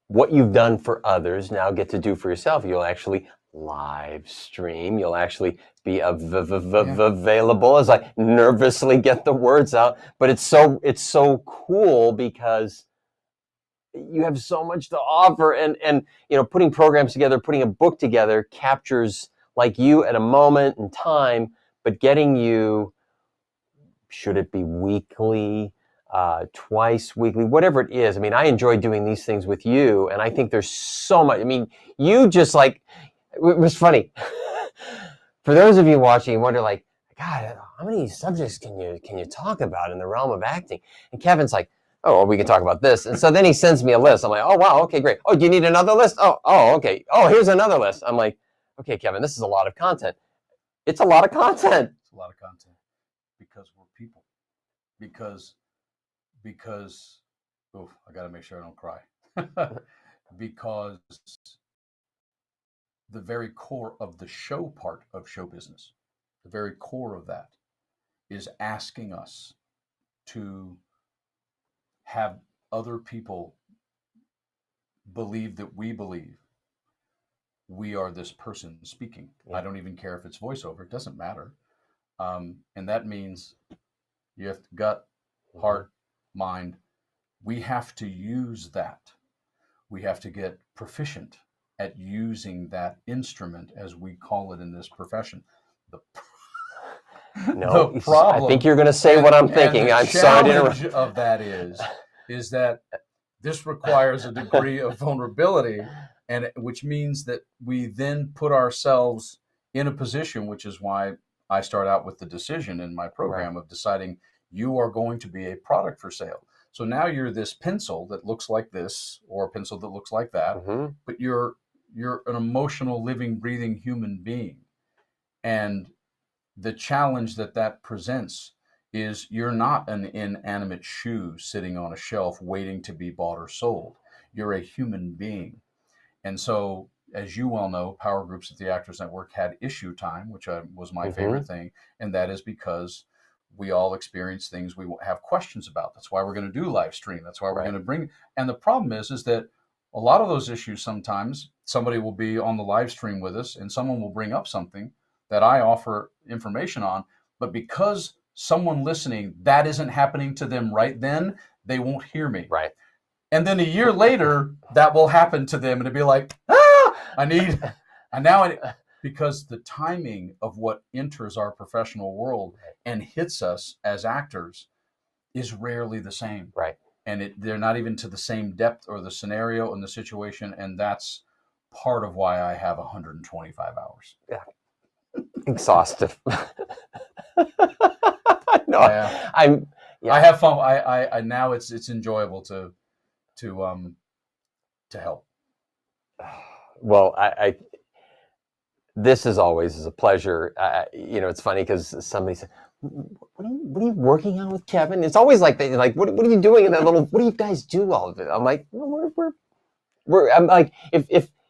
what you've done for others now get to do for yourself. You'll actually live stream. You'll actually be available as I nervously get the words out. But it's so cool because you have so much to offer, and putting programs together, putting a book together captures like you at a moment in time, but getting you, should it be weekly, twice weekly, whatever it is. I mean, I enjoy doing these things with you, and I think there's so much. I mean, you just like, it was funny. For those of you watching, you wonder like, God, how many subjects can you talk about in the realm of acting? And Kevin's like, oh, well, we can talk about this. And so then he sends me a list. I'm like, oh, wow, okay, great. Oh, do you need another list? Oh, okay. Oh, here's another list. I'm like, okay, Kevin, this is a lot of content. It's a lot of content. It's a lot of content because we're people. Because, oh, I got to make sure I don't cry. Because the very core of the show part of show business, the very core of that is asking us to have other people believe that we believe we are this person speaking. Yeah. I don't even care if it's voiceover. It doesn't matter. And that means you have gut, heart, mind. We have to use that. We have to get proficient at using that instrument, as we call it in this profession. The problem, I think you're going to say what I'm thinking. I'm sorry to interrupt. The challenge of that is that this requires a degree of vulnerability, and which means that we then put ourselves in a position, which is why I start out with the decision in my program of deciding you are going to be a product for sale. So now you're this pencil that looks like this, or a pencil that looks like that, but you're an emotional, living, breathing human being. And the challenge that presents is you're not an inanimate shoe sitting on a shelf waiting to be bought or sold. You're a human being. And so, as you well know, Power Groups at the Actors Network had issue time, which was my favorite thing. And that is because we all experience things we have questions about. That's why we're going to do live stream. That's why we're going to bring. And the problem is that a lot of those issues, sometimes somebody will be on the live stream with us and someone will bring up something that I offer information on, but because someone listening, that isn't happening to them right then, they won't hear me. Right. And then a year later, that will happen to them, and it'll be like, because the timing of what enters our professional world and hits us as actors is rarely the same. Right. And they're not even to the same depth or the scenario and the situation, and that's part of why I have 125 hours. Yeah. Exhaustive. No, I have fun. I now it's enjoyable to help. Well, this is always a pleasure. It's funny because somebody said, what are you working on with Kevin? It's always like that. Like, what are you doing in that little? What do you guys do all of it? I'm like, I'm like,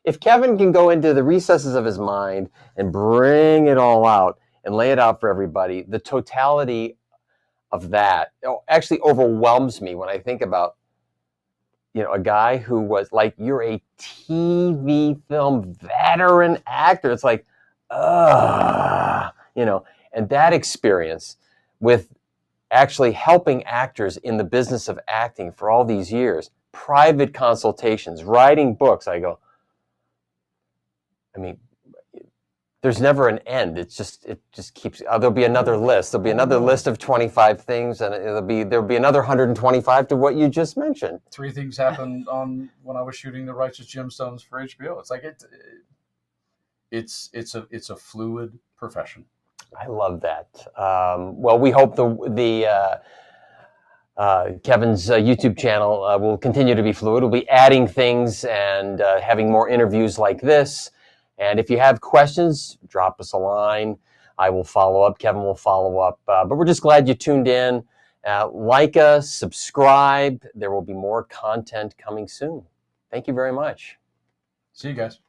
if Kevin can go into the recesses of his mind and bring it all out and lay it out for everybody, the totality of that actually overwhelms me when I think about, a guy who was like, you're a TV film veteran actor. It's like, and that experience with actually helping actors in the business of acting for all these years, private consultations, writing books. I mean, there's never an end. It just keeps. There'll be another list. There'll be another list of 25 things, and there'll be another 125 to what you just mentioned. 3 things happened when I was shooting The Righteous Gemstones for HBO. It's like it's a fluid profession. I love that. Well, we hope the Kevin's YouTube channel will continue to be fluid. We'll be adding things and having more interviews like this. And if you have questions, drop us a line. I will follow up. Kevin will follow up. But we're just glad you tuned in. Like us, subscribe. There will be more content coming soon. Thank you very much. See you guys.